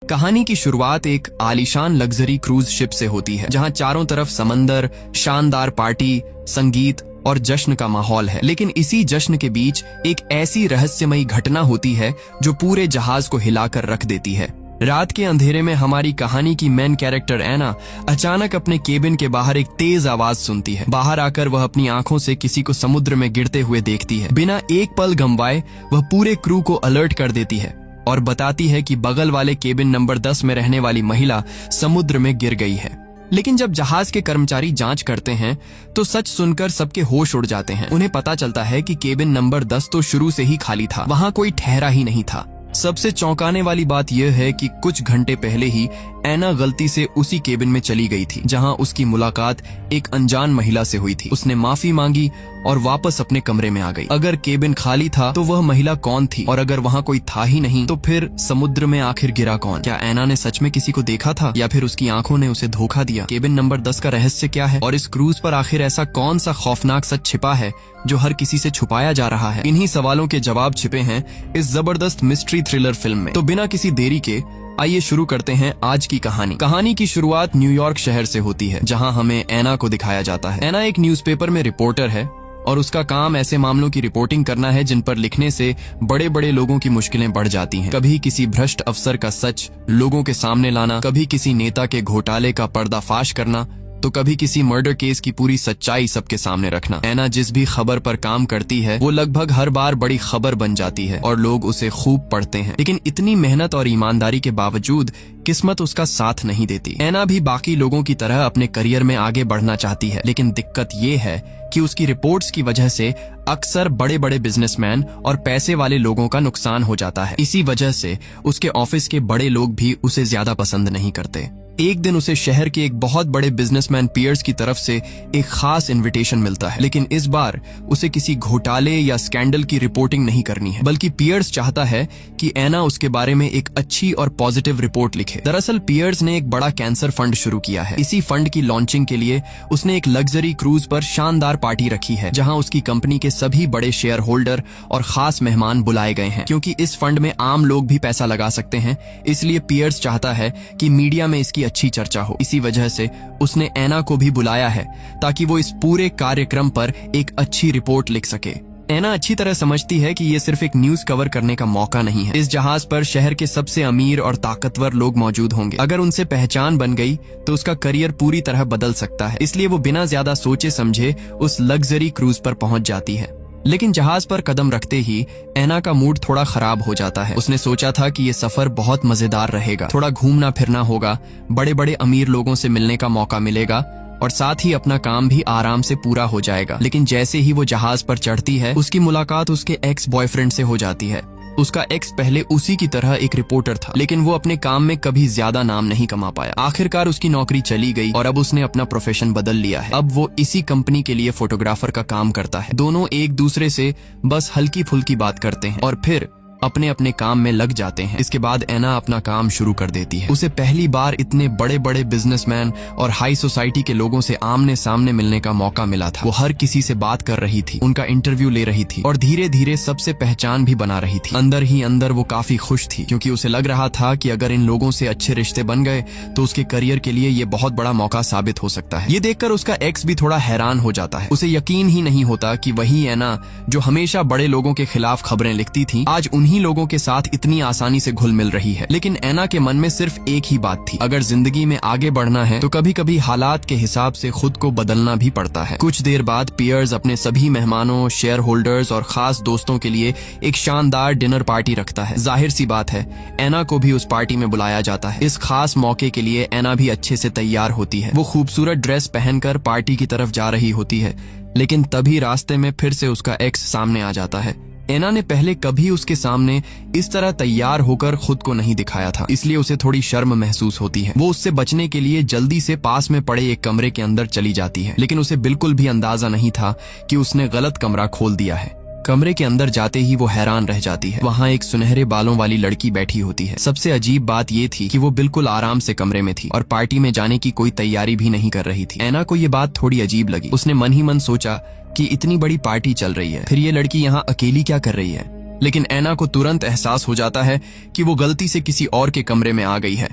कहानी की शुरुआत एक आलीशान लग्जरी क्रूज शिप से होती है, जहां चारों तरफ समंदर, शानदार पार्टी, संगीत और जश्न का माहौल है। लेकिन इसी जश्न के बीच एक ऐसी रहस्यमयी घटना होती है जो पूरे जहाज को हिलाकर रख देती है। रात के अंधेरे में हमारी कहानी की मेन कैरेक्टर एना अचानक अपने केबिन के बाहर एक तेज आवाज सुनती है। बाहर आकर वह अपनी आंखों से किसी को समुद्र में गिरते हुए देखती है। बिना एक पल गंवाए वह पूरे क्रू को अलर्ट कर देती है और बताती है कि बगल वाले केबिन नंबर 10 में रहने वाली महिला समुद्र में गिर गई है। लेकिन जब जहाज के कर्मचारी जांच करते हैं तो सच सुनकर सबके होश उड़ जाते हैं। उन्हें पता चलता है कि केबिन नंबर 10 तो शुरू से ही खाली था, वहां कोई ठहरा ही नहीं था। सबसे चौंकाने वाली बात यह है कि कुछ घंटे पहले ही एना गलती से उसी केबिन में चली गई थी, जहां उसकी मुलाकात एक अनजान महिला से हुई थी। उसने माफी मांगी और वापस अपने कमरे में आ गई। अगर केबिन खाली था तो वह महिला कौन थी, और अगर वहां कोई था ही नहीं तो फिर समुद्र में आखिर गिरा कौन? क्या एना ने सच में किसी को देखा था, या फिर उसकी आंखों ने उसे धोखा दिया? केबिन नंबर 10 का रहस्य क्या है, और इस क्रूज पर आखिर ऐसा कौन सा खौफनाक सच छिपा है जो हर किसी से छुपाया जा रहा है? इन्हीं सवालों के जवाब छिपे हैं इस जबरदस्त मिस्ट्री थ्रिलर फिल्म में। तो बिना किसी देरी के आइए शुरू करते हैं आज की कहानी। कहानी की शुरुआत न्यूयॉर्क शहर से होती है, जहां हमें एना को दिखाया जाता है। एना एक न्यूज़पेपर में रिपोर्टर है और उसका काम ऐसे मामलों की रिपोर्टिंग करना है जिन पर लिखने से बड़े बड़े लोगों की मुश्किलें बढ़ जाती हैं। कभी किसी भ्रष्ट अफसर का सच लोगों के सामने लाना, कभी किसी नेता के घोटाले का पर्दाफाश करना, तो कभी किसी मर्डर केस की पूरी सच्चाई सबके सामने रखना। एना जिस भी खबर पर काम करती है वो लगभग हर बार बड़ी खबर बन जाती है और लोग उसे खूब पढ़ते हैं। लेकिन इतनी मेहनत और ईमानदारी के बावजूद किस्मत उसका साथ नहीं देती। एना भी बाकी लोगों की तरह अपने करियर में आगे बढ़ना चाहती है, लेकिन दिक्कत ये है कि उसकी रिपोर्ट्स की वजह से अक्सर बड़े बड़े बिजनेसमैन और पैसे वाले लोगों का नुकसान हो जाता है। इसी वजह से उसके ऑफिस के बड़े लोग भी उसे ज्यादा पसंद नहीं करते। एक दिन उसे शहर के एक बहुत बड़े बिजनेसमैन पियर्स की तरफ से एक खास इनविटेशन मिलता है, लेकिन इस बार उसे किसी घोटाले या स्कैंडल की रिपोर्टिंग नहीं करनी है, बल्कि पियर्स चाहता है कि एना उसके बारे में एक अच्छी और पॉजिटिव रिपोर्ट लिखे। दरअसल पियर्स ने एक बड़ा कैंसर फंड शुरू किया है। इसी फंड की लॉन्चिंग के लिए उसने एक लग्जरी क्रूज पर शानदार पार्टी रखी है, जहां उसकी कंपनी के सभी बड़े शेयर होल्डर और खास मेहमान बुलाए गए हैं। क्योंकि इस फंड में आम लोग भी पैसा लगा सकते हैं, इसलिए पियर्स चाहता है कि मीडिया में इसकी अच्छी चर्चा हो। इसी वजह से उसने एना को भी बुलाया है ताकि वो इस पूरे कार्यक्रम पर एक अच्छी रिपोर्ट लिख सके। एना अच्छी तरह समझती है कि ये सिर्फ एक न्यूज कवर करने का मौका नहीं है। इस जहाज पर शहर के सबसे अमीर और ताकतवर लोग मौजूद होंगे। अगर उनसे पहचान बन गई तो उसका करियर पूरी तरह बदल सकता है। इसलिए वो बिना ज्यादा सोचे समझे उस लग्जरी क्रूज पर पहुंच जाती है। लेकिन जहाज पर कदम रखते ही एना का मूड थोड़ा खराब हो जाता है। उसने सोचा था कि ये सफर बहुत मजेदार रहेगा, थोड़ा घूमना फिरना होगा, बड़े बड़े अमीर लोगों से मिलने का मौका मिलेगा और साथ ही अपना काम भी आराम से पूरा हो जाएगा। लेकिन जैसे ही वो जहाज पर चढ़ती है उसकी मुलाकात उसके एक्स बॉयफ्रेंड से हो जाती है। उसका एक्स पहले उसी की तरह एक रिपोर्टर था, लेकिन वो अपने काम में कभी ज्यादा नाम नहीं कमा पाया। आखिरकार उसकी नौकरी चली गई और अब उसने अपना प्रोफेशन बदल लिया है। अब वो इसी कंपनी के लिए फोटोग्राफर का काम करता है। दोनों एक दूसरे से बस हल्की फुल्की बात करते हैं और फिर अपने अपने काम में लग जाते हैं। इसके बाद एना अपना काम शुरू कर देती है। उसे पहली बार इतने बड़े बड़े बिजनेसमैन और हाई सोसाइटी के लोगों से आमने सामने मिलने का मौका मिला था। वो हर किसी से बात कर रही थी, उनका इंटरव्यू ले रही थी और धीरे धीरे सबसे पहचान भी बना रही थी। अंदर ही अंदर वो काफी खुश थी, क्योंकि उसे लग रहा था कि अगर इन लोगों से अच्छे रिश्ते बन गए तो उसके करियर के लिए ये बहुत बड़ा मौका साबित हो सकता है। ये देखकर उसका एक्स भी थोड़ा हैरान हो जाता है। उसे यकीन ही नहीं होता कि वही एना जो हमेशा बड़े लोगों के खिलाफ खबरें लिखती थी, आज उन्हीं लोगों के साथ इतनी आसानी से घुल मिल रही है। लेकिन एना के मन में सिर्फ एक ही बात थी, अगर जिंदगी में आगे बढ़ना है तो कभी कभी हालात के हिसाब से खुद को बदलना भी पड़ता है। कुछ देर बाद पियर्स अपने सभी मेहमानों, शेयर होल्डर्स और खास दोस्तों के लिए एक शानदार डिनर पार्टी रखता है। जाहिर सी बात है एना को भी उस पार्टी में बुलाया जाता है। इस खास मौके के लिए एना भी अच्छे से तैयार होती है। वो खूबसूरत ड्रेस पहनकर पार्टी की तरफ जा रही होती है, लेकिन तभी रास्ते में फिर से उसका एक्स सामने आ जाता है। एना ने पहले कभी उसके सामने इस तरह तैयार होकर खुद को नहीं दिखाया था, इसलिए उसे थोड़ी शर्म महसूस होती है। वो उससे बचने के लिए जल्दी से पास में पड़े एक कमरे के अंदर चली जाती है, लेकिन उसे बिल्कुल भी अंदाजा नहीं था कि उसने गलत कमरा खोल दिया है। कमरे के अंदर जाते ही वो हैरान रह जाती है। वहाँ एक सुनहरे बालों वाली लड़की बैठी होती है। सबसे अजीब बात ये थी कि वो बिल्कुल आराम से कमरे में थी और पार्टी में जाने की कोई तैयारी भी नहीं कर रही थी। एना को ये बात थोड़ी अजीब लगी। उसने मन ही मन सोचा कि इतनी बड़ी पार्टी चल रही है, फिर ये लड़की यहाँ अकेली क्या कर रही है। लेकिन ऐना को तुरंत एहसास हो जाता है कि वो गलती से किसी और के कमरे में आ गई है।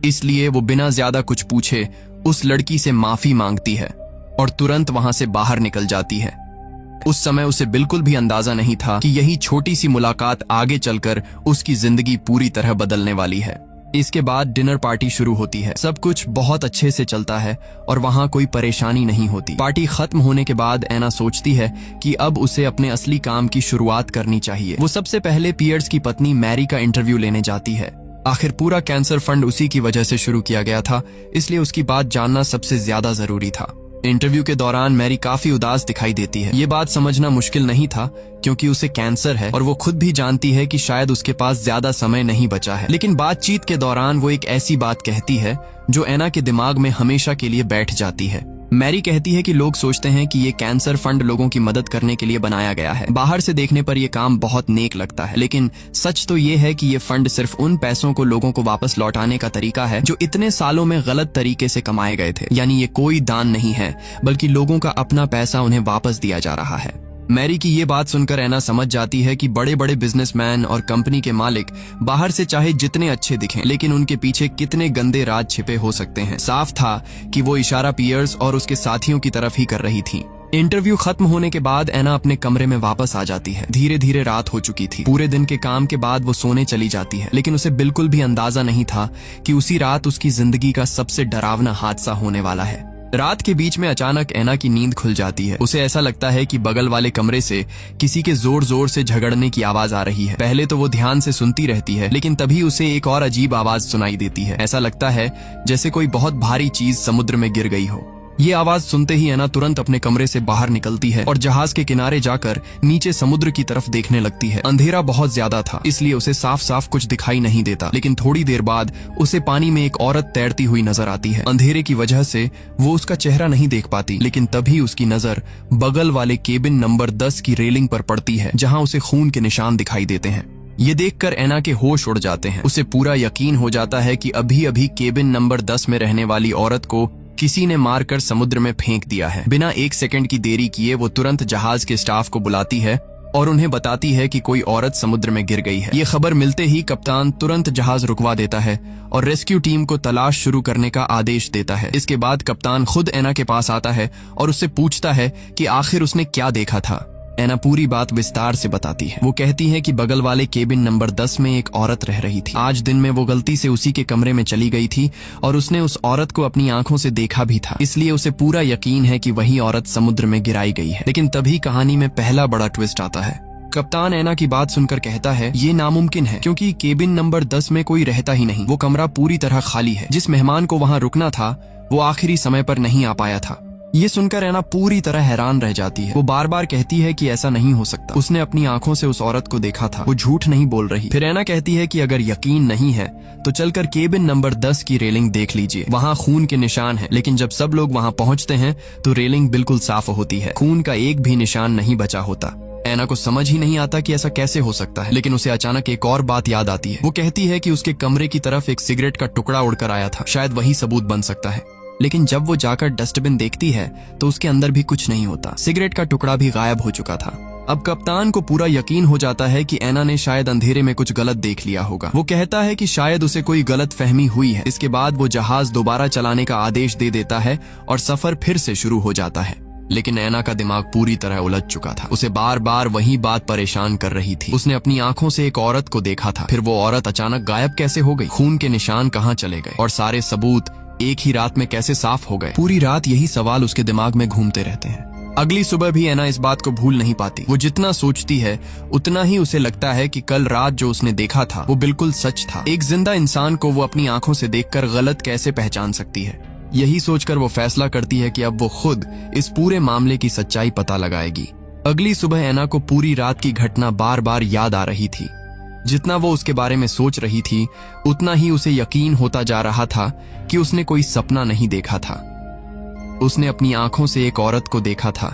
इसलिए वो बिना ज्यादा कुछ पूछे उस लड़की से माफी मांगती है और तुरंत वहां से बाहर निकल जाती है। उस समय उसे बिल्कुल भी अंदाजा नहीं था कि यही छोटी सी मुलाकात आगे चलकर उसकी जिंदगी पूरी तरह बदलने वाली है। इसके बाद डिनर पार्टी शुरू होती है। सब कुछ बहुत अच्छे से चलता है और वहां कोई परेशानी नहीं होती। पार्टी खत्म होने के बाद ऐना सोचती है कि अब उसे अपने असली काम की शुरुआत करनी चाहिए। वो सबसे पहले पियर्स की पत्नी मैरी का इंटरव्यू लेने जाती है। आखिर पूरा कैंसर फंड उसी की वजह से शुरू किया गया था, इसलिए उसकी बात जानना सबसे ज्यादा जरूरी था। इंटरव्यू के दौरान मैरी काफी उदास दिखाई देती है। ये बात समझना मुश्किल नहीं था क्योंकि उसे कैंसर है और वो खुद भी जानती है कि शायद उसके पास ज्यादा समय नहीं बचा है। लेकिन बातचीत के दौरान वो एक ऐसी बात कहती है जो ऐना के दिमाग में हमेशा के लिए बैठ जाती है। मैरी कहती है कि लोग सोचते हैं कि ये कैंसर फंड लोगों की मदद करने के लिए बनाया गया है। बाहर से देखने पर ये काम बहुत नेक लगता है, लेकिन सच तो ये है कि ये फंड सिर्फ उन पैसों को लोगों को वापस लौटाने का तरीका है जो इतने सालों में गलत तरीके से कमाए गए थे। यानी ये कोई दान नहीं है, बल्कि लोगों का अपना पैसा उन्हें वापस दिया जा रहा है। मैरी की ये बात सुनकर ऐना समझ जाती है कि बड़े बड़े बिजनेसमैन और कंपनी के मालिक बाहर से चाहे जितने अच्छे दिखें, लेकिन उनके पीछे कितने गंदे राज छिपे हो सकते हैं। साफ था कि वो इशारा पियर्स और उसके साथियों की तरफ ही कर रही थी। इंटरव्यू खत्म होने के बाद ऐना अपने कमरे में वापस आ जाती है। धीरे धीरे रात हो चुकी थी। पूरे दिन के काम के बाद वो सोने चली जाती है, लेकिन उसे बिल्कुल भी अंदाजा नहीं था कि उसी रात उसकी जिंदगी का सबसे डरावना हादसा होने वाला है। रात के बीच में अचानक ऐना की नींद खुल जाती है। उसे ऐसा लगता है कि बगल वाले कमरे से किसी के जोर जोर से झगड़ने की आवाज आ रही है। पहले तो वो ध्यान से सुनती रहती है, लेकिन तभी उसे एक और अजीब आवाज सुनाई देती है। ऐसा लगता है जैसे कोई बहुत भारी चीज समुद्र में गिर गई हो। ये आवाज सुनते ही ऐना तुरंत अपने कमरे से बाहर निकलती है और जहाज के किनारे जाकर नीचे समुद्र की तरफ देखने लगती है। अंधेरा बहुत ज्यादा था, इसलिए उसे साफ साफ कुछ दिखाई नहीं देता, लेकिन थोड़ी देर बाद उसे पानी में एक औरत तैरती हुई नजर आती है। अंधेरे की वजह से वो उसका चेहरा नहीं देख पाती, लेकिन तभी उसकी नजर बगल वाले केबिन नंबर 10 की रेलिंग पर पड़ती है, जहाँ उसे खून के निशान दिखाई देते हैं। ये देखकर ऐना के होश उड़ जाते हैं। उसे पूरा यकीन हो जाता है कि अभी अभी केबिन नंबर 10 में रहने वाली औरत को किसी ने मारकर समुद्र में फेंक दिया है। बिना एक सेकंड की देरी किए वो तुरंत जहाज के स्टाफ को बुलाती है और उन्हें बताती है कि कोई औरत समुद्र में गिर गई है। ये खबर मिलते ही कप्तान तुरंत जहाज रुकवा देता है और रेस्क्यू टीम को तलाश शुरू करने का आदेश देता है। इसके बाद कप्तान खुद ऐना के पास आता है और उससे पूछता है कि आखिर उसने क्या देखा था। ऐना पूरी बात विस्तार से बताती है। वो कहती है कि बगल वाले केबिन नंबर 10 में एक औरत रह रही थी। आज दिन में वो गलती से उसी के कमरे में चली गई थी और उसने उस औरत को अपनी आंखों से देखा भी था, इसलिए उसे पूरा यकीन है कि वही औरत समुद्र में गिराई गई है। लेकिन तभी कहानी में पहला बड़ा ट्विस्ट आता है। कप्तान ऐना की बात सुनकर कहता है ये नामुमकिन है, क्योंकि केबिन नंबर 10 में कोई रहता ही नहीं। वो कमरा पूरी तरह खाली है। जिस मेहमान को वहाँ रुकना था वो आखिरी समय पर नहीं आ पाया था। ये सुनकर ऐना पूरी तरह हैरान रह जाती है। वो बार बार कहती है कि ऐसा नहीं हो सकता, उसने अपनी आंखों से उस औरत को देखा था, वो झूठ नहीं बोल रही। फिर ऐना कहती है कि अगर यकीन नहीं है तो चलकर केबिन नंबर 10 की रेलिंग देख लीजिए, वहाँ खून के निशान है। लेकिन जब सब लोग वहाँ पहुँचते हैं तो रेलिंग बिल्कुल साफ होती है, खून का एक भी निशान नहीं बचा होता। ऐना को समझ ही नहीं आता कि ऐसा कैसे हो सकता है, लेकिन उसे अचानक एक और बात याद आती है। वो कहती है कि उसके कमरे की तरफ एक सिगरेट का टुकड़ा उड़कर आया था, शायद वही सबूत बन सकता है। लेकिन जब वो जाकर डस्टबिन देखती है तो उसके अंदर भी कुछ नहीं होता, सिगरेट का टुकड़ा भी गायब हो चुका था। अब कप्तान को पूरा यकीन हो जाता है कि ऐना ने शायद अंधेरे में कुछ गलत देख लिया होगा। वो कहता है कि शायद उसे कोई गलत फहमी हुई है। इसके बाद वो जहाज दोबारा चलाने का आदेश दे देता है और सफर फिर से शुरू हो जाता है। लेकिन ऐना का दिमाग पूरी तरह उलझ चुका था। उसे बार बार वही बात परेशान कर रही थी। उसने अपनी आंखों से एक औरत को देखा था, फिर वो औरत अचानक गायब कैसे हो गई, खून के निशान कहाँ चले गए और सारे सबूत एक ही रात में कैसे साफ हो गए। पूरी रात यही सवाल उसके दिमाग में घूमते रहते हैं। अगली सुबह भी ऐना इस बात को भूल नहीं पाती। वो जितना सोचती है उतना ही उसे लगता है कि कल रात जो उसने देखा था वो बिल्कुल सच था। एक जिंदा इंसान को वो अपनी आंखों से देखकर गलत कैसे पहचान सकती है। यही सोचकर वो फैसला करती है कि अब वो खुद इस पूरे मामले की सच्चाई पता लगाएगी। अगली सुबह ऐना को पूरी रात की घटना बार बार याद आ रही थी। जितना वो उसके बारे में सोच रही थी उतना ही उसे यकीन होता जा रहा था कि उसने कोई सपना नहीं देखा था। उसने अपनी आंखों से एक औरत को देखा था,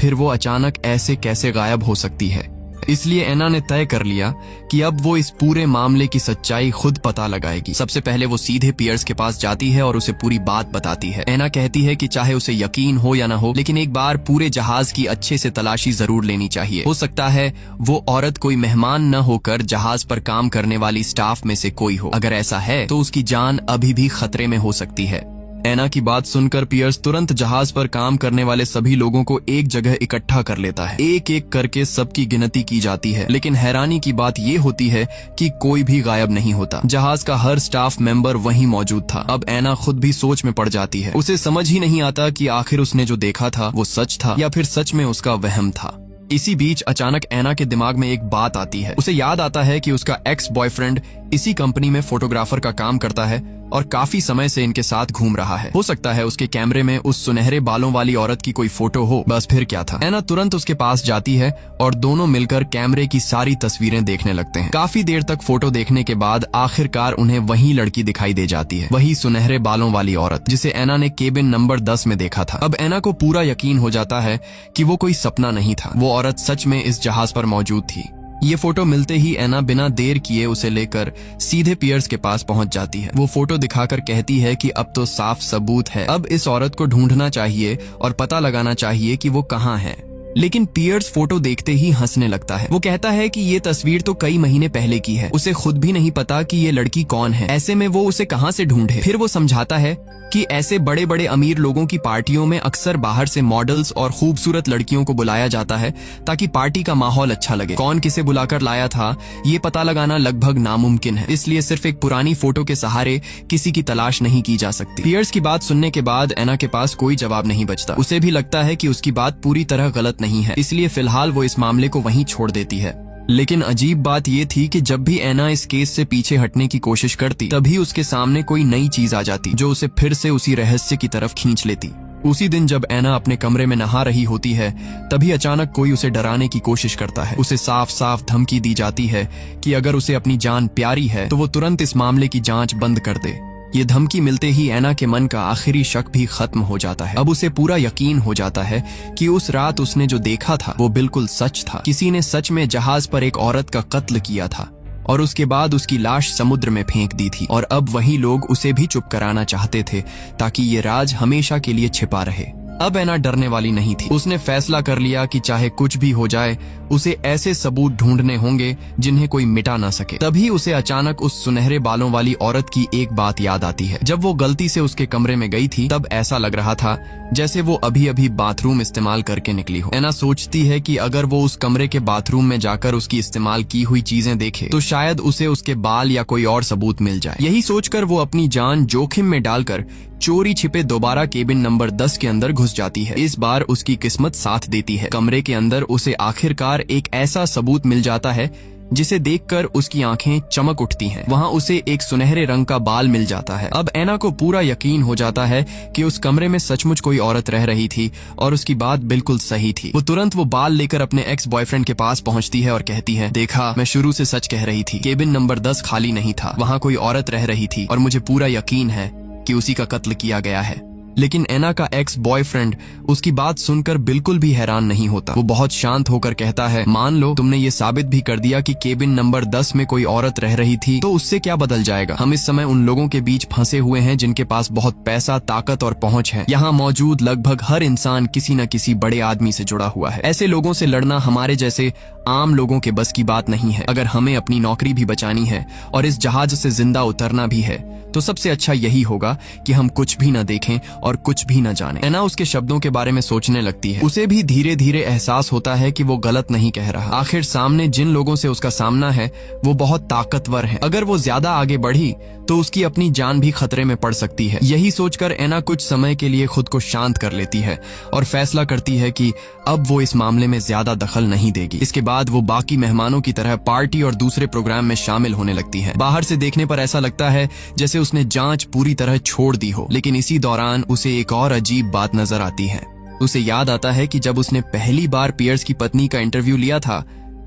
फिर वो अचानक ऐसे कैसे गायब हो सकती है। इसलिए एना ने तय कर लिया कि अब वो इस पूरे मामले की सच्चाई खुद पता लगाएगी। सबसे पहले वो सीधे पियर्स के पास जाती है और उसे पूरी बात बताती है। एना कहती है कि चाहे उसे यकीन हो या ना हो, लेकिन एक बार पूरे जहाज की अच्छे से तलाशी जरूर लेनी चाहिए। हो सकता है वो औरत कोई मेहमान न होकर जहाज पर काम करने वाली स्टाफ में से कोई हो। अगर ऐसा है तो उसकी जान अभी भी खतरे में हो सकती है। एना की बात सुनकर पियर्स तुरंत जहाज पर काम करने वाले सभी लोगों को एक जगह इकट्ठा कर लेता है। एक एक करके सबकी गिनती की जाती है, लेकिन हैरानी की बात ये होती है कि कोई भी गायब नहीं होता। जहाज का हर स्टाफ मेंबर वहीं मौजूद था। अब एना खुद भी सोच में पड़ जाती है। उसे समझ ही नहीं आता कि आखिर उसने जो देखा था वो सच था या फिर सच में उसका वहम था। इसी बीच अचानक एना के दिमाग में एक बात आती है। उसे याद आता है कि उसका एक्स बॉयफ्रेंड इसी कंपनी में फोटोग्राफर का काम करता है और काफी समय से इनके साथ घूम रहा है। हो सकता है उसके कैमरे में उस सुनहरे बालों वाली औरत की कोई फोटो हो। बस फिर क्या था। एना तुरंत उसके पास जाती है और दोनों मिलकर कैमरे की सारी तस्वीरें देखने लगते हैं। काफी देर तक फोटो देखने के बाद आखिरकार उन्हें वही लड़की दिखाई दे जाती है, वही सुनहरे बालों वाली औरत जिसे एना ने केबिन नंबर 10 में देखा था। अब एना को पूरा यकीन हो जाता है कि वो कोई सपना नहीं था, वो औरत सच में इस जहाज पर मौजूद थी। ये फोटो मिलते ही एना बिना देर किए उसे लेकर सीधे पियर्स के पास पहुंच जाती है। वो फोटो दिखाकर कहती है कि अब तो साफ सबूत है, अब इस औरत को ढूंढना चाहिए और पता लगाना चाहिए कि वो कहाँ है। लेकिन पियर्स फोटो देखते ही हंसने लगता है। वो कहता है कि ये तस्वीर तो कई महीने पहले की है, उसे खुद भी नहीं पता कि ये लड़की कौन है, ऐसे में वो उसे कहाँ से ढूंढे। फिर वो समझाता है कि ऐसे बड़े बड़े अमीर लोगों की पार्टियों में अक्सर बाहर से मॉडल्स और खूबसूरत लड़कियों को बुलाया जाता है ताकि पार्टी का माहौल अच्छा लगे। कौन किसे बुलाकर लाया था ये पता लगाना लगभग नामुमकिन है, इसलिए सिर्फ एक पुरानी फोटो के सहारे किसी की तलाश नहीं की जा सकती। पियर्स की बात सुनने के बाद एना के पास कोई जवाब नहीं बचता। उसे भी लगता है कि उसकी बात पूरी तरह गलत नहीं है, इसलिए फिलहाल वो इस मामले को वहीं छोड़ देती है। लेकिन अजीब बात ये थी कि जब भी एना इस केस से पीछे हटने की कोशिश करती, तभी उसके सामने कोई नई चीज आ जाती जो उसे फिर से उसी रहस्य की तरफ खींच लेती। उसी दिन जब एना अपने कमरे में नहा रही होती है, तभी अचानक कोई उसे डराने की कोशिश करता है। उसे साफ साफ धमकी दी जाती है कि अगर उसे अपनी जान प्यारी है तो वो तुरंत इस मामले की जांच बंद कर दे। ये धमकी मिलते ही एना के मन का आखिरी शक भी खत्म हो जाता है। अब उसे पूरा यकीन हो जाता है कि उस रात उसने जो देखा था वो बिल्कुल सच था। किसी ने सच में जहाज पर एक औरत का कत्ल किया था और उसके बाद उसकी लाश समुद्र में फेंक दी थी, और अब वही लोग उसे भी चुप कराना चाहते थे ताकि ये राज हमेशा के लिए छिपा रहे। अब एना डरने वाली नहीं थी। उसने फैसला कर लिया कि चाहे कुछ भी हो जाए, उसे ऐसे सबूत ढूंढने होंगे जिन्हें कोई मिटा ना सके। तभी उसे अचानक उस सुनहरे बालों वाली औरत की एक बात याद आती है। जब वो गलती से उसके कमरे में गई थी, तब ऐसा लग रहा था जैसे वो अभी अभी बाथरूम इस्तेमाल करके निकली हो। एना सोचती है कि अगर वो उस कमरे के बाथरूम में जाकर उसकी इस्तेमाल की हुई चीजें देखे तो शायद उसे उसके बाल या कोई और सबूत मिल जाए। यही सोचकर वो अपनी जान जोखिम में डालकर चोरी छिपे दोबारा केबिन नंबर 10 के अंदर घुस जाती है। इस बार उसकी किस्मत साथ देती है। कमरे के अंदर उसे आखिरकार एक ऐसा सबूत मिल जाता है जिसे देखकर उसकी आंखें चमक उठती हैं। वहाँ उसे एक सुनहरे रंग का बाल मिल जाता है। अब एना को पूरा यकीन हो जाता है कि उस कमरे में सचमुच कोई औरत रह रही थी और उसकी बात बिल्कुल सही थी। वो तुरंत वो बाल लेकर अपने एक्स बॉयफ्रेंड के पास पहुंचती है और कहती है, देखा, मैं शुरू से सच कह रही थी, केबिन नंबर 10 खाली नहीं था, वहाँ कोई औरत रह रही थी और मुझे पूरा यकीन है कि उसी का कत्ल किया गया है। लेकिन एना का एक्स बॉयफ्रेंड उसकी बात सुनकर बिल्कुल भी हैरान नहीं होता। वो बहुत शांत होकर कहता है, मान लो तुमने ये साबित भी कर दिया कि केबिन नंबर 10 में कोई औरत रह रही थी, तो उससे क्या बदल जाएगा? हम इस समय उन लोगों के बीच फंसे हुए हैं जिनके पास बहुत पैसा, ताकत और पहुंच है। यहाँ मौजूद लगभग हर इंसान किसी न किसी बड़े आदमी से जुड़ा हुआ है। ऐसे लोगों से लड़ना हमारे जैसे आम लोगों के बस की बात नहीं है। अगर हमें अपनी नौकरी भी बचानी है और इस जहाज से जिंदा उतरना भी है, तो सबसे अच्छा यही होगा कि हम कुछ भी न देखें और कुछ भी न जाने। एना उसके शब्दों के बारे में सोचने लगती है। उसे भी धीरे धीरे एहसास होता है कि वो गलत नहीं कह रहा। आखिर सामने जिन लोगों से उसका सामना है वो बहुत ताकतवर हैं। अगर वो ज्यादा आगे बढ़ी तो उसकी अपनी जान भी खतरे में पड़ सकती है। यही सोचकर एना कुछ समय के लिए खुद को शांत कर लेती है और फैसला करती है कि अब वो इस मामले में ज्यादा दखल नहीं देगी। इसके बाद वो बाकी मेहमानों की तरह पार्टी और दूसरे प्रोग्राम में शामिल होने लगती है। बाहर से देखने पर ऐसा लगता है जैसे उसने जांच पूरी तरह छोड़ दी हो, लेकिन इसी दौरान उसे एक और अजीब बात नजर आती है। उसे याद आता है कि जब उसने पहली बार पियर्स की पत्नी का इंटरव्यू लिया था,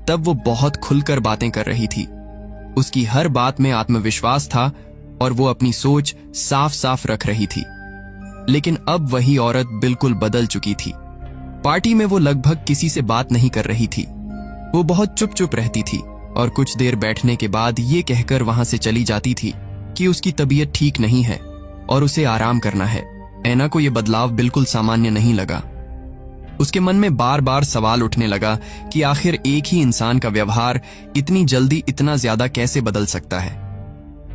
तब वो बहुत खुलकर बातें कर रही थी। उसकी हर बात में आत्मविश्वास था और वो अपनी सोच साफ साफ रख रही थी। लेकिन अब वही औरत बिल्कुल बदल चुकी थी। पार्टी में वो लगभग किसी से बात नहीं कर रही थी। वो बहुत चुप चुप रहती थी और कुछ देर बैठने के बाद ये कहकर वहां से चली जाती थी कि उसकी तबीयत ठीक नहीं है और उसे आराम करना है। ऐना को यह बदलाव बिल्कुल सामान्य नहीं लगा। उसके मन में बार बार सवाल उठने लगा कि आखिर एक ही इंसान का व्यवहार इतनी जल्दी इतना ज्यादा कैसे बदल सकता है।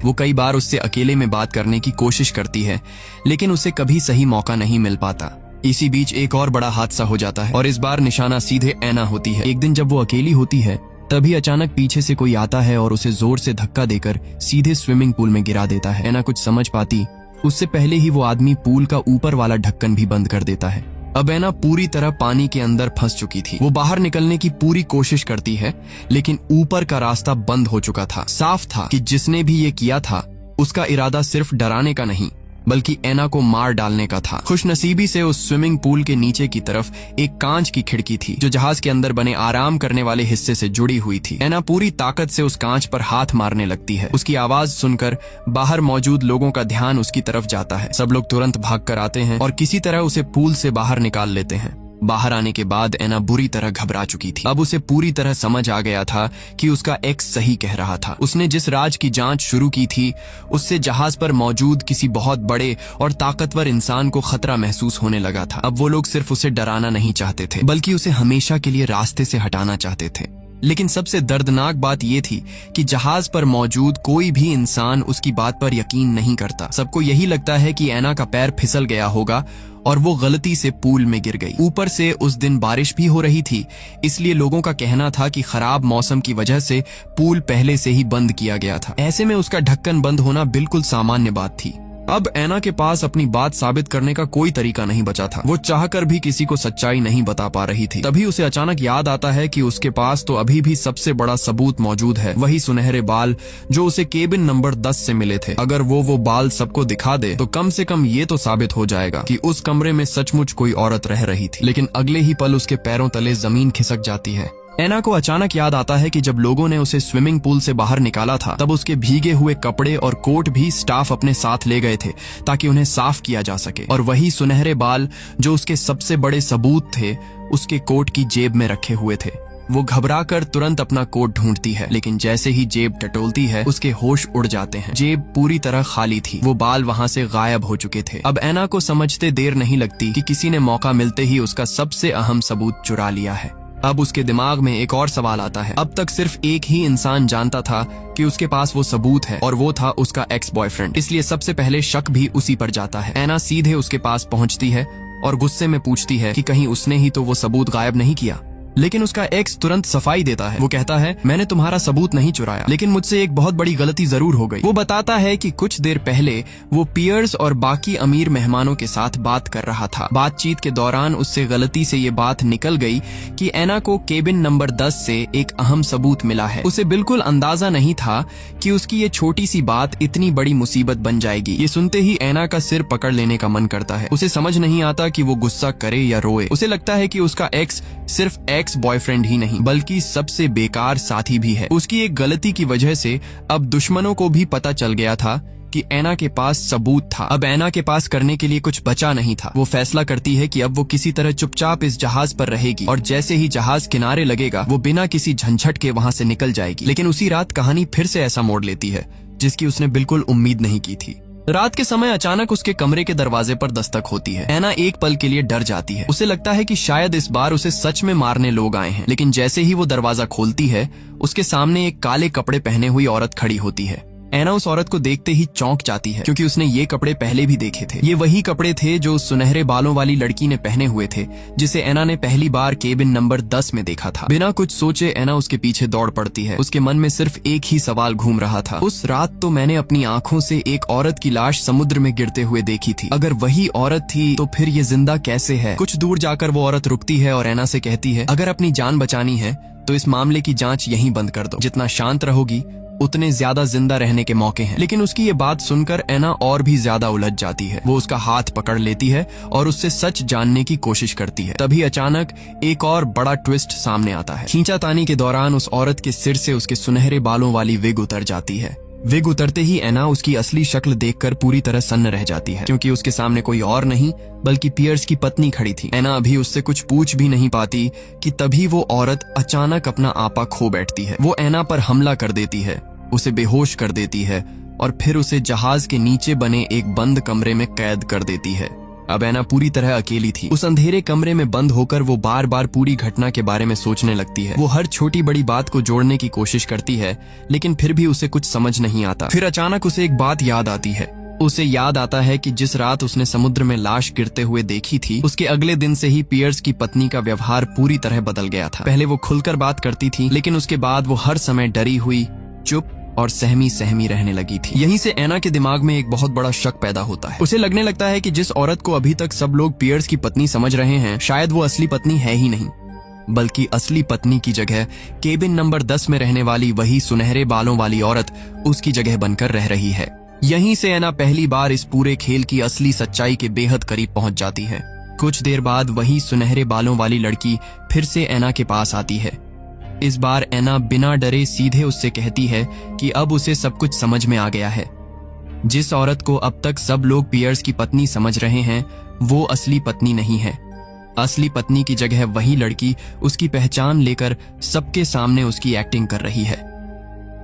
वो कई बार उससे अकेले में बात करने की कोशिश करती है, लेकिन उसे कभी सही मौका नहीं मिल पाता। इसी बीच एक और बड़ा हादसा हो जाता है और इस बार निशाना सीधे ऐना होती है। एक दिन जब वो अकेली होती है तभी अचानक पीछे से कोई आता है और उसे जोर से धक्का देकर सीधे स्विमिंग पूल में गिरा देता है। ऐना कुछ समझ पाती उससे पहले ही वो आदमी पूल का ऊपर वाला ढक्कन भी बंद कर देता है। अब ऐना पूरी तरह पानी के अंदर फंस चुकी थी। वो बाहर निकलने की पूरी कोशिश करती है, लेकिन ऊपर का रास्ता बंद हो चुका था। साफ था कि जिसने भी ये किया था उसका इरादा सिर्फ डराने का नहीं बल्कि ऐना को मार डालने का था। खुशनसीबी से उस स्विमिंग पूल के नीचे की तरफ एक कांच की खिड़की थी जो जहाज के अंदर बने आराम करने वाले हिस्से से जुड़ी हुई थी। ऐना पूरी ताकत से उस कांच पर हाथ मारने लगती है। उसकी आवाज सुनकर बाहर मौजूद लोगों का ध्यान उसकी तरफ जाता है। सब लोग तुरंत भाग कर आते हैं और किसी तरह उसे पूल से बाहर निकाल लेते हैं। बाहर आने के बाद ऐना बुरी तरह घबरा चुकी थी। अब उसे पूरी तरह समझ आ गया था कि उसका एक्स सही कह रहा था। उसने जिस राज की जांच शुरू की थी उससे जहाज पर मौजूद किसी बहुत बड़े और ताकतवर इंसान को खतरा महसूस होने लगा था। अब वो लोग सिर्फ उसे डराना नहीं चाहते थे बल्कि उसे हमेशा के लिए रास्ते से हटाना चाहते थे। लेकिन सबसे दर्दनाक बात यह थी कि जहाज पर मौजूद कोई भी इंसान उसकी बात पर यकीन नहीं करता। सबको यही लगता है कि ऐना का पैर फिसल गया होगा और वो गलती से पूल में गिर गई। ऊपर से उस दिन बारिश भी हो रही थी, इसलिए लोगों का कहना था कि खराब मौसम की वजह से पूल पहले से ही बंद किया गया था। ऐसे में उसका ढक्कन बंद होना बिल्कुल सामान्य बात थी। अब ऐना के पास अपनी बात साबित करने का कोई तरीका नहीं बचा था। वो चाहकर भी किसी को सच्चाई नहीं बता पा रही थी। तभी उसे अचानक याद आता है कि उसके पास तो अभी भी सबसे बड़ा सबूत मौजूद है, वही सुनहरे बाल जो उसे केबिन नंबर 10 से मिले थे। अगर वो बाल सबको दिखा दे तो कम से कम ये तो साबित हो जाएगा कि उस कमरे में सचमुच कोई औरत रह रही थी। लेकिन अगले ही पल उसके पैरों तले जमीन खिसक जाती है। ऐना को अचानक याद आता है कि जब लोगों ने उसे स्विमिंग पूल से बाहर निकाला था तब उसके भीगे हुए कपड़े और कोट भी स्टाफ अपने साथ ले गए थे ताकि उन्हें साफ किया जा सके। और वही सुनहरे बाल जो उसके सबसे बड़े सबूत थे उसके कोट की जेब में रखे हुए थे। वो घबराकर तुरंत अपना कोट ढूंढती है, लेकिन जैसे ही जेब टटोलती है उसके होश उड़ जाते हैं। जेब पूरी तरह खाली थी। वो बाल वहां से गायब हो चुके थे। अब ऐना को समझते देर नहीं लगती कि किसी ने मौका मिलते ही उसका सबसे अहम सबूत चुरा लिया है। अब उसके दिमाग में एक और सवाल आता है। अब तक सिर्फ एक ही इंसान जानता था कि उसके पास वो सबूत है और वो था उसका एक्स बॉयफ्रेंड, इसलिए सबसे पहले शक भी उसी पर जाता है। ऐना सीधे उसके पास पहुंचती है और गुस्से में पूछती है कि कहीं उसने ही तो वो सबूत गायब नहीं किया। लेकिन उसका एक्स तुरंत सफाई देता है। वो कहता है, मैंने तुम्हारा सबूत नहीं चुराया, लेकिन मुझसे एक बहुत बड़ी गलती जरूर हो गई। वो बताता है कि कुछ देर पहले वो पियर्स और बाकी अमीर मेहमानों के साथ बात कर रहा था। बातचीत के दौरान उससे गलती से ये बात निकल गई कि ऐना को केबिन नंबर 10 से एक अहम सबूत मिला है। उसे बिल्कुल अंदाजा नहीं था कि उसकी ये छोटी सी बात इतनी बड़ी मुसीबत बन जाएगी। ये सुनते ही ऐना का सिर पकड़ लेने का मन करता है। उसे समझ नहीं आता कि वो गुस्सा करे या रोए। उसे लगता है कि उसका एक्स सिर्फ एक्स बॉयफ्रेंड ही नहीं बल्कि सबसे बेकार साथी भी है। उसकी एक गलती की वजह से अब दुश्मनों को भी पता चल गया था कि ऐना के पास सबूत था। अब ऐना के पास करने के लिए कुछ बचा नहीं था। वो फैसला करती है कि अब वो किसी तरह चुपचाप इस जहाज पर रहेगी और जैसे ही जहाज किनारे लगेगा वो बिना किसी झंझट के वहां से निकल जाएगी। लेकिन उसी रात कहानी फिर से ऐसा मोड़ लेती है जिसकी उसने बिल्कुल उम्मीद नहीं की थी। रात के समय अचानक उसके कमरे के दरवाजे पर दस्तक होती है। ऐना एक पल के लिए डर जाती है। उसे लगता है कि शायद इस बार उसे सच में मारने लोग आए हैं। लेकिन जैसे ही वो दरवाजा खोलती है उसके सामने एक काले कपड़े पहने हुई औरत खड़ी होती है। ऐना उस औरत को देखते ही चौंक जाती है क्योंकि उसने ये कपड़े पहले भी देखे थे। ये वही कपड़े थे जो सुनहरे बालों वाली लड़की ने पहने हुए थे जिसे ऐना ने पहली बार केबिन नंबर 10 में देखा था। बिना कुछ सोचे ऐना उसके पीछे दौड़ पड़ती है। उसके मन में सिर्फ एक ही सवाल घूम रहा था। उस रात तो मैंने अपनी आंखों से एक औरत की लाश समुद्र में गिरते हुए देखी थी। अगर वही औरत थी तो फिर ये जिंदा कैसे है? कुछ दूर जाकर वो औरत रुकती है और ऐना से कहती है, अगर अपनी जान बचानी है तो इस मामले की जांच यहीं बंद कर दो। जितना शांत रहोगी उतने ज्यादा जिंदा रहने के मौके हैं। लेकिन उसकी ये बात सुनकर ऐना और भी ज्यादा उलझ जाती है। वो उसका हाथ पकड़ लेती है और उससे सच जानने की कोशिश करती है। तभी अचानक एक और बड़ा ट्विस्ट सामने आता है। खींचातानी के दौरान उस औरत के सिर से उसके सुनहरे बालों वाली विग उतर जाती है। विग उतरते ही एना उसकी असली शक्ल देखकर पूरी तरह सन्न रह जाती है, क्योंकि उसके सामने कोई और नहीं बल्कि पियर्स की पत्नी खड़ी थी। एना अभी उससे कुछ पूछ भी नहीं पाती कि तभी वो औरत अचानक अपना आपा खो बैठती है। वो एना पर हमला कर देती है, उसे बेहोश कर देती है और फिर उसे जहाज के नीचे बने एक बंद कमरे में कैद कर देती है। अब एना पूरी तरह अकेली थी। उस अंधेरे कमरे में बंद होकर वो बार बार पूरी घटना के बारे में सोचने लगती है। वो हर छोटी बड़ी बात को जोड़ने की कोशिश करती है, लेकिन फिर भी उसे कुछ समझ नहीं आता। फिर अचानक उसे एक बात याद आती है। उसे याद आता है कि जिस रात उसने समुद्र में लाश गिरते हुए देखी थी, उसके अगले दिन से ही पियर्स की पत्नी का व्यवहार पूरी तरह बदल गया था। पहले वो खुलकर बात करती थी, लेकिन उसके बाद वो हर समय डरी हुई, चुप और सहमी सहमी रहने लगी थी। यहीं से एना के दिमाग में एक बहुत बड़ा शक पैदा होता है। उसे लगने लगता है कि जिस औरत को अभी तक सब लोग पियर्स की पत्नी समझ रहे हैं, शायद वो असली पत्नी है ही नहीं, बल्कि असली पत्नी की जगह केबिन नंबर 10 में रहने वाली वही सुनहरे बालों वाली औरत उसकी जगह बनकर रह रही है। यहीं से एना पहली बार इस पूरे खेल की असली सच्चाई के बेहद करीब पहुंच जाती है। कुछ देर बाद वही सुनहरे बालों वाली लड़की फिर से एना के पास आती है। इस बार एना बिना डरे सीधे उससे कहती है कि अब उसे सब कुछ समझ में आ गया है। जिस औरत को अब तक सब लोग पियर्स की पत्नी समझ रहे हैं, वो असली पत्नी नहीं है। असली पत्नी की जगह वही लड़की उसकी पहचान लेकर सबके सामने उसकी एक्टिंग कर रही है।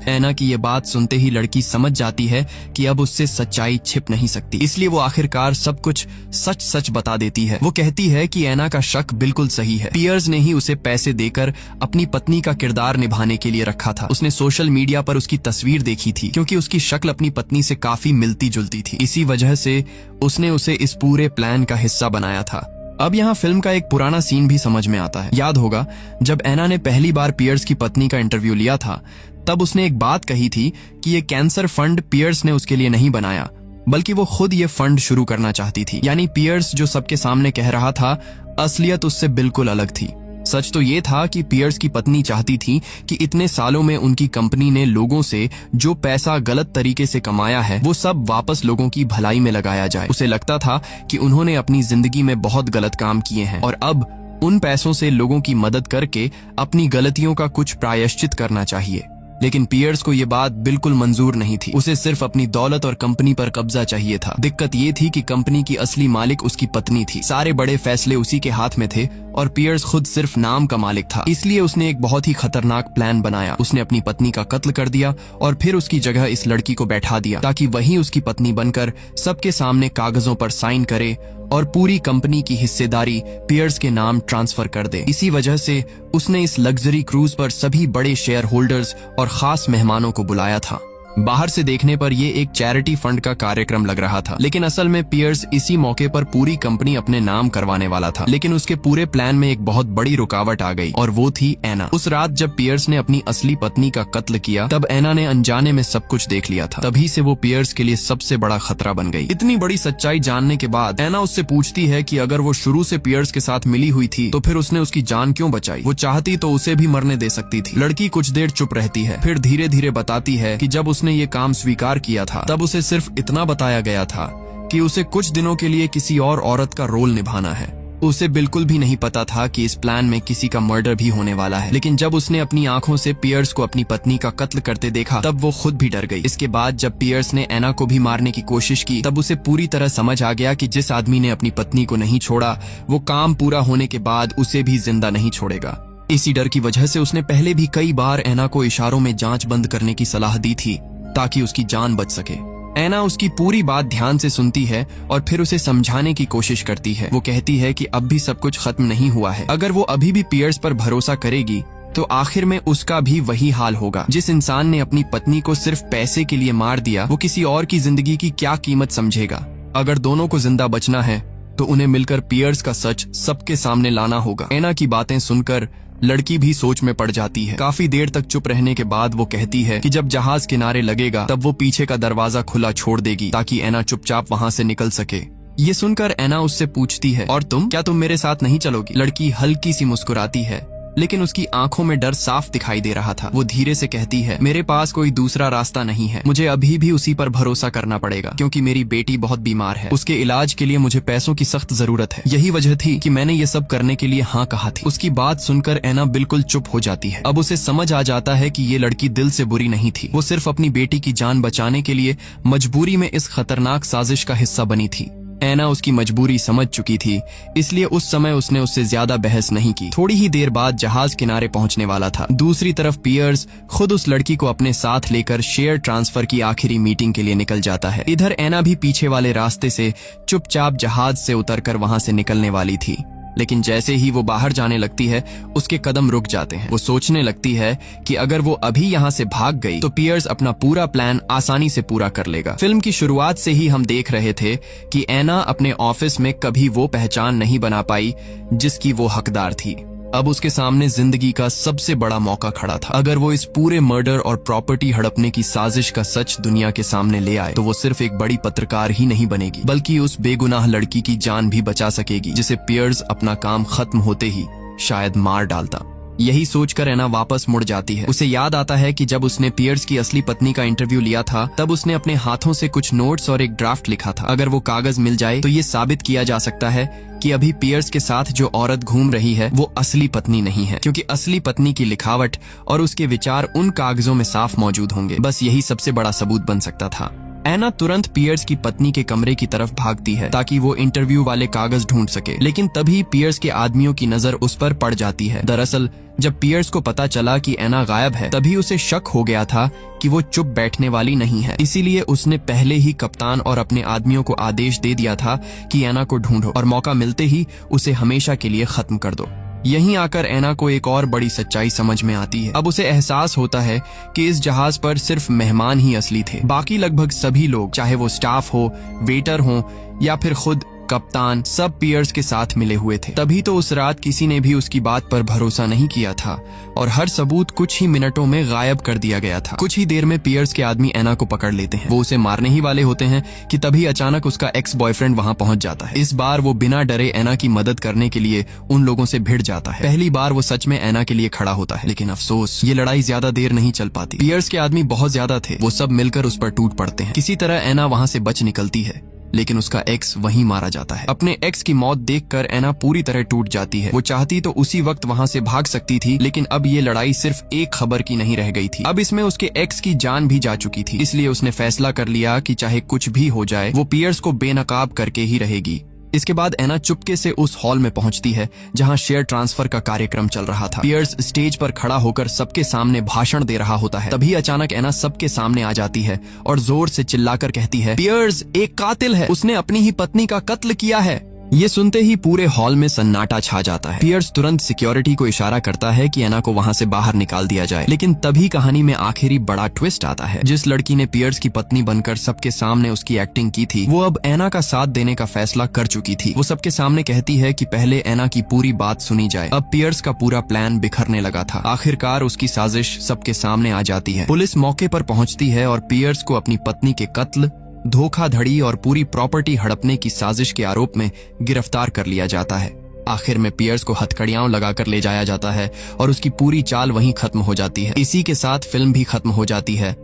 एना की ये बात सुनते ही लड़की समझ जाती है कि अब उससे सच्चाई छिप नहीं सकती, इसलिए वो आखिरकार सब कुछ सच सच बता देती है। वो कहती है कि एना का शक बिल्कुल सही है। पियर्स ने ही उसे पैसे देकर अपनी पत्नी का किरदार निभाने के लिए रखा था। उसने सोशल मीडिया पर उसकी तस्वीर देखी थी, क्योंकि उसकी शक्ल अपनी पत्नी से काफी मिलती जुलती थी। इसी वजह से उसने उसे इस पूरे प्लान का हिस्सा बनाया था। अब यहाँ फिल्म का एक पुराना सीन भी समझ में आता है। याद होगा जब एना ने पहली बार पियर्स की पत्नी का इंटरव्यू लिया था, तब उसने एक बात कही थी कि ये कैंसर फंड पियर्स ने उसके लिए नहीं बनाया, बल्कि वो खुद ये फंड शुरू करना चाहती थी। यानी पियर्स जो सबके सामने कह रहा था, असलियत उससे बिल्कुल अलग थी। सच तो ये था कि पियर्स की पत्नी चाहती थी कि इतने सालों में उनकी कंपनी ने लोगों से जो पैसा गलत तरीके से कमाया है, वो सब वापस लोगों की भलाई में लगाया जाए। उसे लगता था कि उन्होंने अपनी जिंदगी में बहुत गलत काम किए हैं और अब उन पैसों से लोगों की मदद करके अपनी गलतियों का कुछ प्रायश्चित करना चाहिए। लेकिन पियर्स को ये बात बिल्कुल मंजूर नहीं थी। उसे सिर्फ अपनी दौलत और कंपनी पर कब्जा चाहिए था। दिक्कत ये थी कि कंपनी की असली मालिक उसकी पत्नी थी। सारे बड़े फैसले उसी के हाथ में थे और पियर्स खुद सिर्फ नाम का मालिक था। इसलिए उसने एक बहुत ही खतरनाक प्लान बनाया। उसने अपनी पत्नी का कत्ल कर दिया और फिर उसकी जगह इस लड़की को बैठा दिया, ताकि वही उसकी पत्नी बनकर सबके सामने कागजों पर साइन करे और पूरी कंपनी की हिस्सेदारी पियर्स के नाम ट्रांसफर कर दे। इसी वजह से उसने इस लग्जरी क्रूज पर सभी बड़े शेयर होल्डर्स और खास मेहमानों को बुलाया था। बाहर से देखने पर ये एक चैरिटी फंड का कार्यक्रम लग रहा था, लेकिन असल में पियर्स इसी मौके पर पूरी कंपनी अपने नाम करवाने वाला था। लेकिन उसके पूरे प्लान में एक बहुत बड़ी रुकावट आ गई और वो थी एना। उस रात जब पियर्स ने अपनी असली पत्नी का कत्ल किया, तब एना ने अनजाने में सब कुछ देख लिया था। तभी से वो पियर्स के लिए सबसे बड़ा खतरा बन गई। इतनी बड़ी सच्चाई जानने के बाद एना उससे पूछती है कि अगर वो शुरू से पियर्स के साथ मिली हुई थी, तो फिर उसने उसकी जान क्यों बचाई? वो चाहती तो उसे भी मरने दे सकती थी। लड़की कुछ देर चुप रहती है, फिर धीरे धीरे बताती है कि जब उसने ये काम स्वीकार किया था, तब उसे सिर्फ इतना बताया गया था कि उसे कुछ दिनों के लिए किसी और औरत का रोल निभाना है। उसे बिल्कुल भी नहीं पता था कि इस प्लान में किसी का मर्डर भी होने वाला है। लेकिन जब उसने अपनी आंखों से पियर्स को अपनी पत्नी का कत्ल करते देखा, तब वो खुद भी डर गई। इसके बाद जब पियर्स ने एना को भी मारने की कोशिश की, तब उसे पूरी तरह समझ आ गया कि जिस आदमी ने अपनी पत्नी को नहीं छोड़ा, वो काम पूरा होने के बाद उसे भी जिंदा नहीं छोड़ेगा। इसी डर की वजह से उसने पहले भी कई बार एना को इशारों में जांच बंद करने की सलाह दी थी, ताकि उसकी जान बच सके। एना उसकी पूरी बात ध्यान से सुनती है और फिर उसे समझाने की कोशिश करती है। वो कहती है कि अब भी सब कुछ खत्म नहीं हुआ है। अगर वो अभी भी पियर्स पर भरोसा करेगी, तो आखिर में उसका भी वही हाल होगा। जिस इंसान ने अपनी पत्नी को सिर्फ पैसे के लिए मार दिया, वो किसी और की जिंदगी की क्या कीमत समझेगा? अगर दोनों को जिंदा बचना है, तो उन्हें मिलकर पियर्स का सच सबके सामने लाना होगा। एना की बातें सुनकर लड़की भी सोच में पड़ जाती है। काफी देर तक चुप रहने के बाद वो कहती है कि जब जहाज किनारे लगेगा, तब वो पीछे का दरवाजा खुला छोड़ देगी, ताकि एना चुपचाप वहाँ से निकल सके। ये सुनकर एना उससे पूछती है, और तुम? क्या तुम मेरे साथ नहीं चलोगी? लड़की हल्की सी मुस्कुराती है, लेकिन उसकी आंखों में डर साफ दिखाई दे रहा था। वो धीरे से कहती है, मेरे पास कोई दूसरा रास्ता नहीं है, मुझे अभी भी उसी पर भरोसा करना पड़ेगा क्योंकि मेरी बेटी बहुत बीमार है। उसके इलाज के लिए मुझे पैसों की सख्त जरूरत है। यही वजह थी कि मैंने ये सब करने के लिए हाँ कहा थी। उसकी बात सुनकर ऐना बिल्कुल चुप हो जाती है। अब उसे समझ आ जाता है कि ये लड़की दिल से बुरी नहीं थी, वो सिर्फ अपनी बेटी की जान बचाने के लिए मजबूरी में इस खतरनाक साजिश का हिस्सा बनी थी। ऐना उसकी मजबूरी समझ चुकी थी, इसलिए उस समय उसने उससे ज्यादा बहस नहीं की। थोड़ी ही देर बाद जहाज किनारे पहुंचने वाला था। दूसरी तरफ पियर्स खुद उस लड़की को अपने साथ लेकर शेयर ट्रांसफर की आखिरी मीटिंग के लिए निकल जाता है। इधर ऐना भी पीछे वाले रास्ते से चुपचाप जहाज से उतरकर वहां से निकलने वाली थी, लेकिन जैसे ही वो बाहर जाने लगती है उसके कदम रुक जाते हैं। वो सोचने लगती है कि अगर वो अभी यहाँ से भाग गई तो पियर्स अपना पूरा प्लान आसानी से पूरा कर लेगा। फिल्म की शुरुआत से ही हम देख रहे थे कि ऐना अपने ऑफिस में कभी वो पहचान नहीं बना पाई जिसकी वो हकदार थी। अब उसके सामने जिंदगी का सबसे बड़ा मौका खड़ा था। अगर वो इस पूरे मर्डर और प्रॉपर्टी हड़पने की साजिश का सच दुनिया के सामने ले आए तो वो सिर्फ एक बड़ी पत्रकार ही नहीं बनेगी, बल्कि उस बेगुनाह लड़की की जान भी बचा सकेगी जिसे पियर्स अपना काम खत्म होते ही शायद मार डालता। यही सोचकर ऐना वापस मुड़ जाती है। उसे याद आता है कि जब उसने पियर्स की असली पत्नी का इंटरव्यू लिया था तब उसने अपने हाथों से कुछ नोट्स और एक ड्राफ्ट लिखा था। अगर वो कागज मिल जाए तो ये साबित किया जा सकता है कि अभी पियर्स के साथ जो औरत घूम रही है वो असली पत्नी नहीं है, क्योंकि असली पत्नी की लिखावट और उसके विचार उन कागजों में साफ मौजूद होंगे। बस यही सबसे बड़ा सबूत बन सकता था। ऐना तुरंत पियर्स की पत्नी के कमरे की तरफ भागती है ताकि वो इंटरव्यू वाले कागज ढूंढ सके, लेकिन तभी पियर्स के आदमियों की नजर उस पर पड़ जाती है। दरअसल जब पियर्स को पता चला कि ऐना गायब है तभी उसे शक हो गया था कि वो चुप बैठने वाली नहीं है, इसीलिए उसने पहले ही कप्तान और अपने आदमियों को आदेश दे दिया था कि ऐना को ढूंढो और मौका मिलते ही उसे हमेशा के लिए खत्म कर दो। यहीं आकर ऐना को एक और बड़ी सच्चाई समझ में आती है। अब उसे एहसास होता है कि इस जहाज पर सिर्फ मेहमान ही असली थे, बाकी लगभग सभी लोग, चाहे वो स्टाफ हो, वेटर हो या फिर खुद कप्तान, सब पियर्स के साथ मिले हुए थे। तभी तो उस रात किसी ने भी उसकी बात पर भरोसा नहीं किया था और हर सबूत कुछ ही मिनटों में गायब कर दिया गया था। कुछ ही देर में पियर्स के आदमी ऐना को पकड़ लेते हैं। वो उसे मारने ही वाले होते हैं कि तभी अचानक उसका एक्स बॉयफ्रेंड वहां पहुंच जाता है। इस बार वो बिना डरे ऐना की मदद करने के लिए उन लोगों से भिड़ जाता है। पहली बार वो सच में ऐना के लिए खड़ा होता है, लेकिन अफसोस ये लड़ाई ज्यादा देर नहीं चल पाती। पियर्स के आदमी बहुत ज्यादा थे, वो सब मिलकर उस पर टूट पड़ते हैं। किसी तरह ऐना वहां से बच निकलती है, लेकिन उसका एक्स वहीं मारा जाता है। अपने एक्स की मौत देखकर ऐना पूरी तरह टूट जाती है। वो चाहती तो उसी वक्त वहां से भाग सकती थी, लेकिन अब ये लड़ाई सिर्फ एक खबर की नहीं रह गई थी। अब इसमें उसके एक्स की जान भी जा चुकी थी, इसलिए उसने फैसला कर लिया कि चाहे कुछ भी हो जाए वो पियर्स को बेनकाब करके ही रहेगी। इसके बाद ऐना चुपके से उस हॉल में पहुंचती है जहां शेयर ट्रांसफर का कार्यक्रम चल रहा था। पियर्स स्टेज पर खड़ा होकर सबके सामने भाषण दे रहा होता है। तभी अचानक ऐना सबके सामने आ जाती है और जोर से चिल्लाकर कहती है, पियर्स एक कातिल है, उसने अपनी ही पत्नी का कत्ल किया है। ये सुनते ही पूरे हॉल में सन्नाटा छा जाता है। पियर्स तुरंत सिक्योरिटी को इशारा करता है कि ऐना को वहां से बाहर निकाल दिया जाए, लेकिन तभी कहानी में आखिरी बड़ा ट्विस्ट आता है। जिस लड़की ने पियर्स की पत्नी बनकर सबके सामने उसकी एक्टिंग की थी वो अब ऐना का साथ देने का फैसला कर चुकी थी। वो सबके सामने कहती है कि पहले ऐना की पूरी बात सुनी जाए। अब पियर्स का पूरा प्लान बिखरने लगा था। आखिरकार उसकी साजिश सबके सामने आ जाती है। पुलिस मौके पर पहुंचती है और पियर्स को अपनी पत्नी के कत्ल, धोखाधड़ी और पूरी प्रॉपर्टी हड़पने की साजिश के आरोप में गिरफ्तार कर लिया जाता है। आखिर में पियर्स को हथकड़ियां लगाकर ले जाया जाता है और उसकी पूरी चाल वहीं खत्म हो जाती है। इसी के साथ फिल्म भी खत्म हो जाती है।